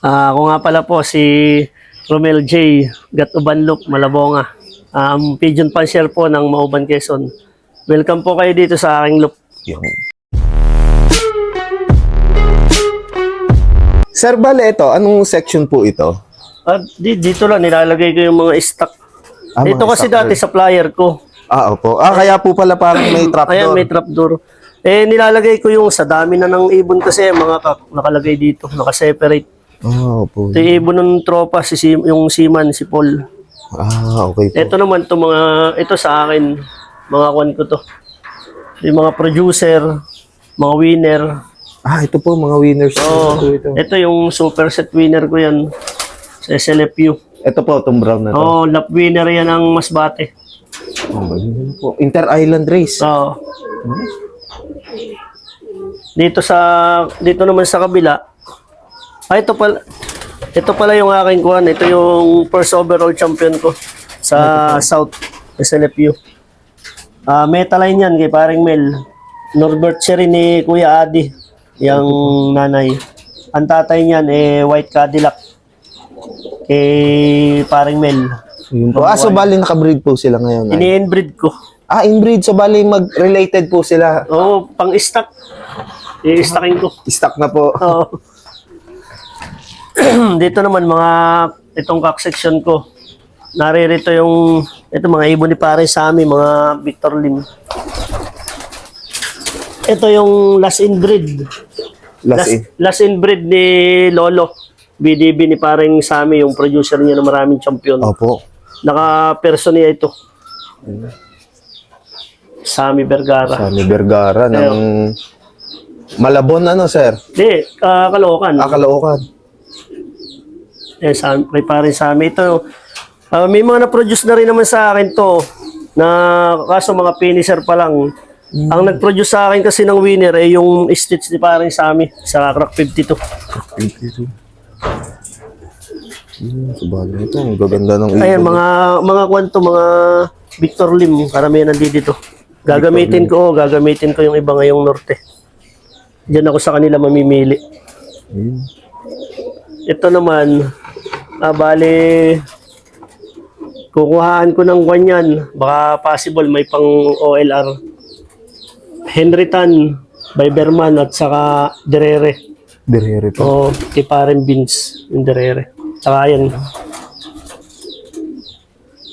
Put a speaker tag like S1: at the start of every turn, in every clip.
S1: Ako nga pala po si Romel J. Gatubanlok, Malabonga. Pigeon Pansier po ng Mauban, Quezon. Welcome po kayo dito sa aking loop.
S2: Sir, bale ito, anong section po ito?
S1: Dito lang nilalagay ko yung mga stock. Ito
S2: Mga
S1: kasi
S2: stock
S1: dati supplier ko.
S2: Opo. Kaya po pala parang may trapdoor.
S1: Ayan, may trapdoor. Nilalagay ko yung sa dami na ng ibon kasi mga nakalagay dito, nakaseparate.
S2: Opo.
S1: Ito yung ibon ng tropa, yung Seaman, si Paul.
S2: Okay po.
S1: Ito naman to ito sa akin, mga kwan ko to. Yung mga producer, mga winner.
S2: Ito po, mga winners.
S1: Ito yung super set winner ko yan sa SLFU.
S2: Ito po, itong brown na to.
S1: Lap winner yan ng Masbate.
S2: Yun po. Inter-island race.
S1: Dito naman sa kabila. Ito pala yung aking kuhan. Ito yung first overall champion ko sa South SLFU. Metaline yan kay paring Mel. Norbert siya rin ni Kuya Adi, yung nanay. Ang tatay niyan White Cadillac kay paring Mel.
S2: Yun po. So bali nakabreed po sila ngayon.
S1: Ini-inbreed ko.
S2: Inbreed. So bali mag-related po sila.
S1: Pang-stock. I-stocking ko.
S2: Stock na po.
S1: Dito naman itong cock section ko. Naririto ito mga ibon ni pare sa amin, mga Victor Lim. Ito yung last inbreed. Last inbreed ni Lolo. BDB ni pareng Sami, yung producer niya ng maraming champion.
S2: Opo.
S1: Naka-person niya ito. Sami Vergara.
S2: Sami Vergara ng Malabon, sir?
S1: Hindi, Caloocan.
S2: Caloocan.
S1: May pareng Sami. Ito, may mga na-produce na rin naman sa akin to, na kaso mga finisher pa lang. Ang nag-produce sa akin kasi ng winner yung stitch ni pareng Sami sa Crack 52.
S2: 52. Sabagay ito. Ang gaganda ng ibon.
S1: Ayan, mga kwanto, mga Victor Lim, karamihan nandito. Gagamitin ko yung iba ngayong norte. Diyan ako sa kanila mamimili. Ito naman, bali, kukuhaan ko ng kanyan. Baka possible may pang OLR. Henry Tan, Biberman at saka Derere.
S2: Derere po.
S1: Kay pareng Vince, yung Derere. Saka yan.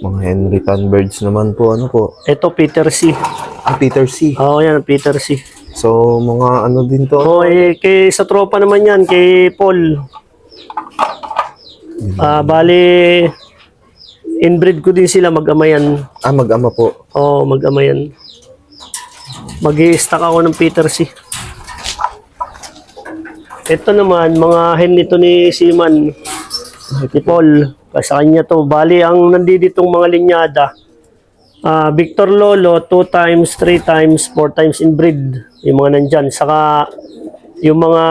S2: Mga Henry Tan birds naman po. Ano po?
S1: Ito, Peter C.
S2: Peter C.
S1: Yan, Peter C.
S2: So, mga ano din to?
S1: Sa tropa naman yan, kay Paul. Bali, inbreed ko din sila, mag-ama yan.
S2: Mag-ama po.
S1: Mag-ama yan. Mag-i-stack ako ng Peter C. Ito naman, mga hen nito ni Seaman, ni Paul. Sa kanya to. Bali, ang nanditong mga linyada, Victor Lolo, 2 times, 3 times, 4 times inbreed. Yung mga nandyan. Saka, yung mga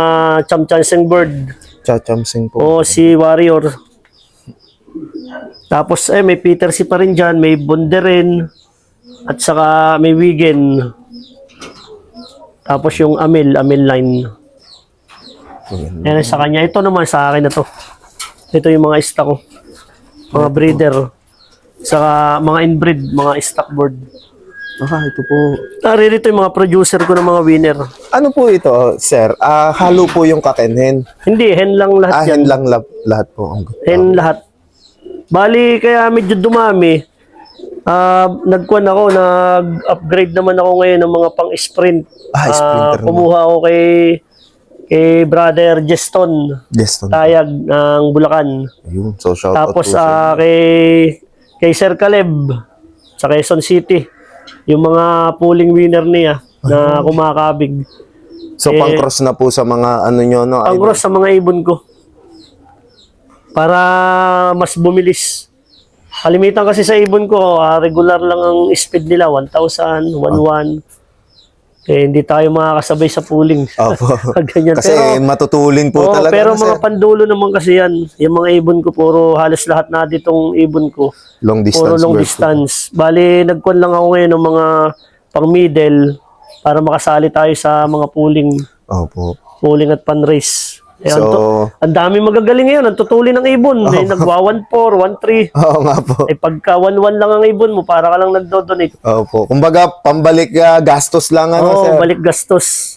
S1: Chamchanseng bird.
S2: Chachamsing po.
S1: Si Warrior. Tapos, may Peter C pa rin dyan. May Bonderen. At saka, may Wigen. Tapos, yung Amel line. Yan sa kanya. Ito naman sa akin na to. Ito yung mga stock ko. Mga breeder. Saka mga inbreed, mga stock bird.
S2: Ito po.
S1: Naririto yung mga producer ko ng mga winner.
S2: Ano po ito, sir? Halo po yung cock and hen?
S1: Hindi, hen lang lahat yan.
S2: Hen lang lahat po.
S1: Hen lahat. Bali, kaya medyo dumami. Nag-upgrade naman ako ngayon ng mga pang-sprint.
S2: Sprinter
S1: kumuha ako kay Brother Jeston. Tayag ng Bulacan.
S2: Ayun, so shout out
S1: Tapos
S2: po
S1: kay Sir Caleb sa Quezon City. Yung mga pooling winner niya na kumakabig.
S2: So pang-cross na po sa mga ano nyo, no?
S1: Pang-cross sa mga ibon ko. Para mas bumilis. Kalimitan kasi sa ibon ko, regular lang ang speed nila, 1,000, 1,100. Hindi tayo makakasabay sa pooling. Ganyan.
S2: Kasi matutulin po talaga.
S1: Pero mga pandulo naman kasi yan. Yung mga ibon ko, halos lahat na ditong ibon ko.
S2: Long distance.
S1: Puro long distance. Bali, nagkuhan lang ako ngayon ng mga pang-middle para makasali tayo sa mga pooling.
S2: Opo.
S1: Pooling at pan-race. Eh,
S2: So,
S1: ang dami magagaling ngayon, ang tutuli ng ibon. May nagwa 1-4, 1-3.
S2: oo nga po.
S1: Eh pagka 1-1 lang ang ibon mo, para ka lang nagdo-donate.
S2: Opo. Kumbaga, pambalik gastos lang, ano,
S1: Oo,
S2: sir?
S1: balik gastos.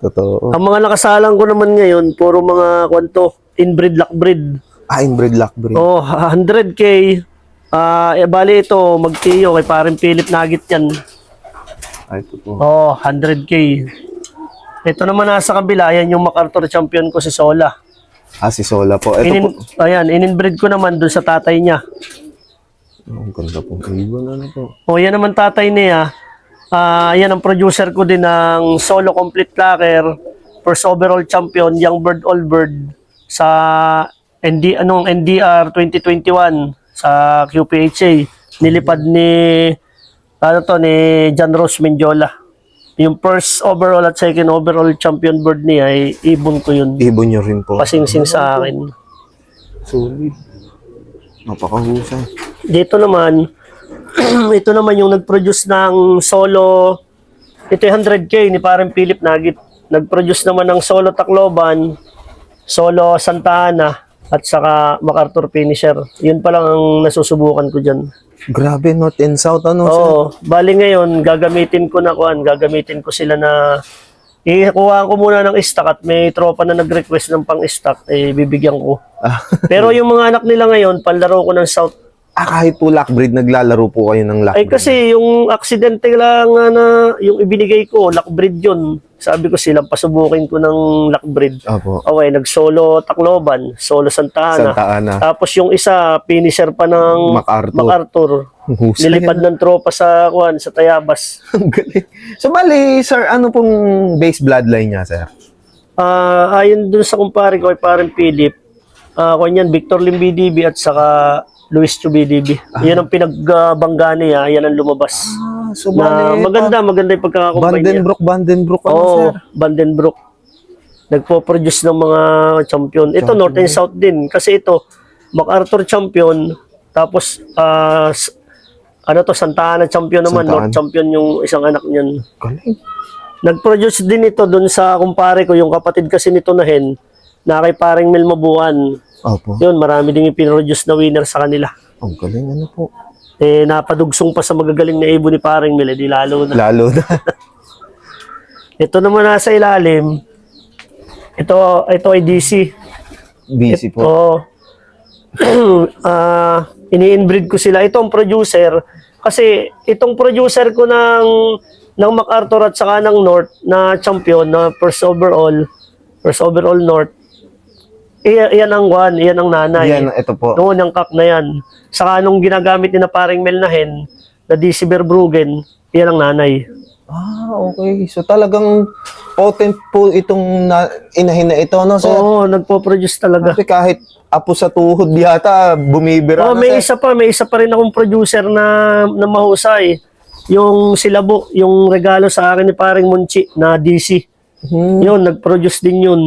S2: Totoo.
S1: Ang mga nakasalang ko naman ngayon, puro mga kwanto, inbreed, lockbreed.
S2: Inbreed, lockbreed.
S1: Oh, 100K. Bali ito, magtiyo kay paring Philip Nagit yan.
S2: Ay, ito po.
S1: Oh, 100K. Ito naman nasa kabila, yan yung MacArthur champion ko si Sola.
S2: Si Sola po. Ito po.
S1: Ayan, ininbreed ko naman dun sa tatay niya.
S2: Ang ganda po. Ibon, ano po.
S1: O, yan naman tatay niya. Yan ang producer ko din ng Solo Complete Clacker, first overall champion, Young Bird All Bird sa NDR 2021 sa QPHA. Nilipad ni John Rose Mendiola. Yung first overall at second overall champion bird niya ay ibon ko yun.
S2: Ibon nyo rin po.
S1: Pasingsing sa akin.
S2: Solid. Napakahusay.
S1: Dito naman, ito naman yung nag-produce ng solo, ito yung 100K ni parang Philip Nagit. Nag-produce naman ng solo Tacloban, solo Santa Ana, at saka MacArthur Finisher. Yun pa lang ang nasusubukan ko dyan.
S2: Grabe, North and South, ano, sir?
S1: Oo, bali ngayon, gagamitin ko sila na, ikuha ko muna ng stock at may tropa na nag-request ng pang-stock, bibigyan ko. Pero yung mga anak nila ngayon, panlaro ko ng South.
S2: Kahit po lockbreed, naglalaro po kayo ng lockbreed.
S1: Kasi yung aksidente lang na yung ibinigay ko, lockbreed yun. Sabi ko silang pasubukin ko ng lockbreed.
S2: Opo.
S1: Okay, nag-solo Tacloban, solo Santa Ana.
S2: Santa Ana.
S1: Tapos yung isa, finisher pa ng
S2: MacArthur. Husay.
S1: Nilipad ng tropa sa Tayabas.
S2: Ang galing. So, bali, sir, ano pong base bloodline niya, sir?
S1: Ayon dun sa kumpare ko, kay parang Philip, kanyan, Victor Lim BDB at saka Luis Chu BDB. Yan ang pinagbangga niya, yan ang lumabas.
S2: So,
S1: Na maganda yung pagkakakumpay niya.
S2: Vandenbroek, ano,
S1: Oo,
S2: sir?
S1: Vandenbroek. Nagpo-produce ng mga champion. Ito, North and South din. Kasi ito, MacArthur champion, tapos, Santa Ana champion naman,
S2: Santa Ana.
S1: North champion yung isang anak niyan.
S2: Galing.
S1: Nag-produce din ito dun sa kumpare ko, yung kapatid kasi nito na hen, na kay paring Mel Mabuan.
S2: Opo.
S1: Yun, marami din yung pinroduce na winner sa kanila.
S2: Ang galing, ano po?
S1: Napadugsong pa sa magagaling na ibon ni paring Mel, di lalo na.
S2: Lalo na.
S1: Ito naman nasa ilalim, ito ay DC.
S2: Busy po.
S1: Oo. Ini-inbreed ko sila. Ito ang producer. Kasi itong producer ko ng MacArthur at saka ng North na champion na first overall North. Iyan ang nanay.
S2: Yan, ito po.
S1: Noon ang kak na yan. Saka nung ginagamit ni na paring Mel na hen, na DC Verbruggen, iyan ang nanay.
S2: Okay. So, talagang potent po itong inahin na ito, no, sir?
S1: Oo, nagpo-produce talaga.
S2: Kasi kahit apo sa tuhod yata, bumibira
S1: Oh,
S2: na,
S1: may
S2: sir.
S1: isa pa rin akong producer na mahusay. Yung Silabo, yung regalo sa akin ni paring Munchi na DC. Yun, nag-produce din yun.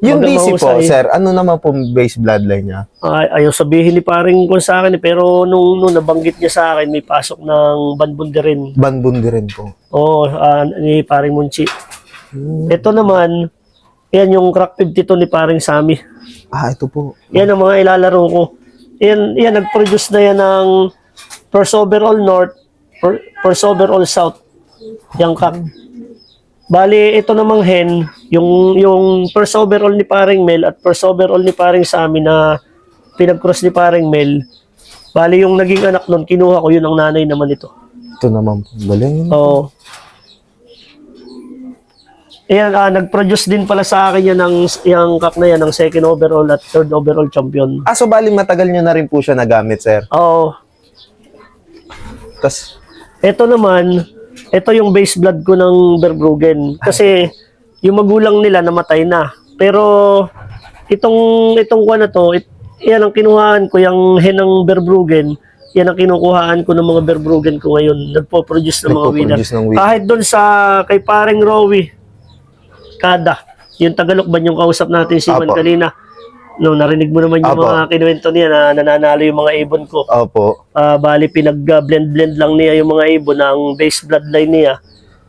S2: Yung
S1: Maganda
S2: DC po,
S1: mahusay.
S2: sir, ano naman po base bloodline niya?
S1: Ayaw sabihin ni paring ko sa akin, pero nung nabanggit niya sa akin, may pasok ng Banbunderin.
S2: Banbundi rin po.
S1: Oo, ni paring Munchi. Ito naman, yan yung crack 52 ni paring Sammy.
S2: Ito po.
S1: Yan ang mga ilalaro ko. Yan nag-produce na yan ng first overall North, first overall South. Yung kak. Bali, ito namang hen, yung first overall ni paring Mel at first overall ni paring Sammy na pinag-cross ni paring Mel. Bali, yung naging anak nun, kinuha ko, yun ang nanay naman ito.
S2: Ito naman po. Galing.
S1: Oo. Ayan, nag-produce din pala sa akin yan yung kak na yan, ng second overall at third overall champion.
S2: So bali matagal nyo na rin po siya nagamit, sir.
S1: Oo.
S2: Tas,
S1: Ito naman, ito yung base blood ko ng Verbruggen. Kasi yung magulang nila namatay na. Pero itong kuha na to, yan ang kinuhaan ko, yung hen ng Verbruggen, yan ang kinukuhaan ko ng mga Verbruggen ko ngayon. Nagpo-produce ng mga winner.
S2: Nagpo-produce ng winner.
S1: Kahit doon sa kay paring Rowie, Kada, yung Tagalokban yung kausap natin si Juan
S2: Apo.
S1: kanina. No, narinig mo naman yung
S2: Apo.
S1: mga kinuwento niya na nananalo yung mga ibon ko.
S2: opo.
S1: Bali pinag-blend-blend lang niya yung mga ibon ng base bloodline niya.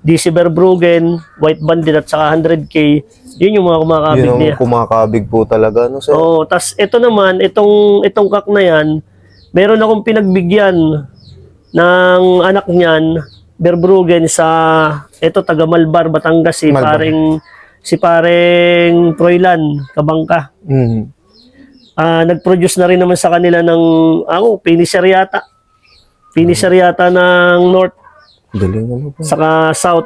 S1: DC Verbruggen, White Bandit at saka 100K. Yun yung mga kumakabig
S2: Yun
S1: niya.
S2: ang kumakabig po talaga, no, sir?
S1: Oo, tas ito naman, itong kak na yan, meron akong pinagbigyan ng anak niyan, Verbruggen sa ito taga Malbar, Batangas,
S2: Malbar.
S1: si pareng Troylan, Kabangka.
S2: Mm.
S1: Nag-produce na rin naman sa kanila ng finisher yata. Finisher yata ng North
S2: Galing naman po.
S1: saka South.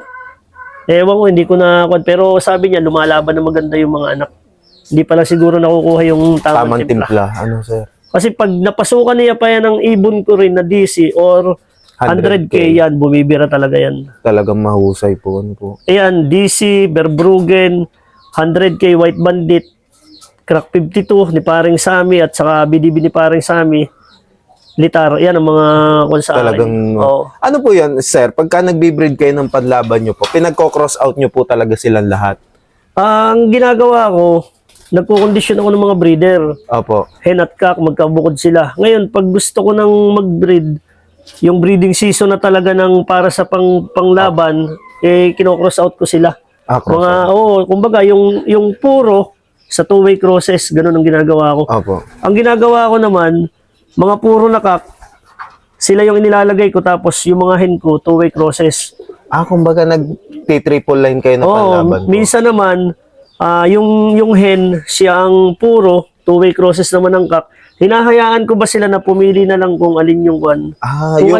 S1: Ewan ko, hindi ko na pero sabi niya lumalaban na maganda yung mga anak. Hindi pa lang siguro nakukuha yung tamang
S2: Tamang
S1: timpla.
S2: timpla. Ano, sir?
S1: Kasi pag napasukan niya pa yan ng ibon ko rin na DC or 100K yan, bumibira talaga yan.
S2: Talagang mahusay po. Ano po?
S1: Ayan, DC, Verbruggen, 100K White Bandit, Crack 52 ni Paring Sami at saka BDB ni Paring Sami. Litar, yan ang mga kung sa
S2: Talagang...
S1: akin. Oo.
S2: Ano po yan, sir? Pagka nagbe-breed kayo ng panlaban nyo po, pinagko-cross out nyo po talaga silang lahat?
S1: Ang ginagawa ko, nagkukondisyon ako ng mga breeder.
S2: Opo.
S1: Hen at cock, magkabukod sila. Ngayon, pag gusto ko nang mag-breed, yung breeding season na talaga ng para sa panglaban, kino-cross out ko sila.
S2: Cross
S1: Mga, kumbaga, yung puro sa two-way crosses, ganun ang ginagawa ko.
S2: Opo.
S1: Ang ginagawa ko naman, mga puro na cock, sila yung inilalagay ko, tapos yung mga hen ko, two-way crosses.
S2: Kumbaga nag-triple line kayo na panlaban po.
S1: Minsan naman, yung hen, siya ang puro, two-way crosses naman ng cock. Hinahayaan ko ba sila na pumili na lang kung alin yung one? Kung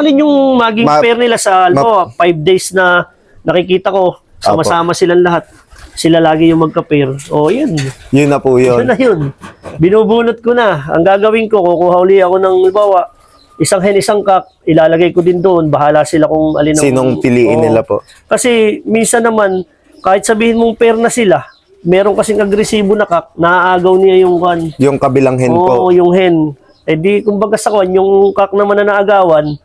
S1: alin yung maging pair nila sa 5 days na nakikita ko, sama-sama silang lahat. Sila lagi yung magka-pair. Yun.
S2: Yun na po yun.
S1: Yun na yun. Binubunot ko na. Ang gagawin ko, kukuha uli ako ng, bawa, isang hen, isang cock, ilalagay ko din doon. Bahala sila kung alin ang...
S2: Sinong piliin nila po?
S1: Kasi minsan naman, kahit sabihin mong pair na sila, meron kasing agresibo na cock, naaagaw niya yung one.
S2: Yung kabilang hen po?
S1: Oo, yung hen. Di, kumbaga sa kwan, yung cock naman na naagawan,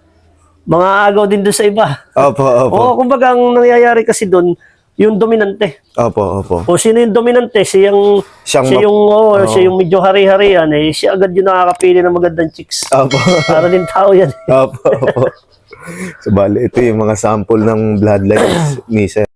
S1: mga agaw din doon sa iba.
S2: Opo, opo.
S1: Kumbaga ang nangyayari kasi doon, yung dominante.
S2: Opo, opo.
S1: Sino yung dominante? Siya yung medyo hari-harian. Siya agad yung nakakapili ng magandang chicks.
S2: Opo.
S1: Para din tao yan.
S2: Opo, opo. So, bali, ito yung mga sample ng bloodlines ni Sir.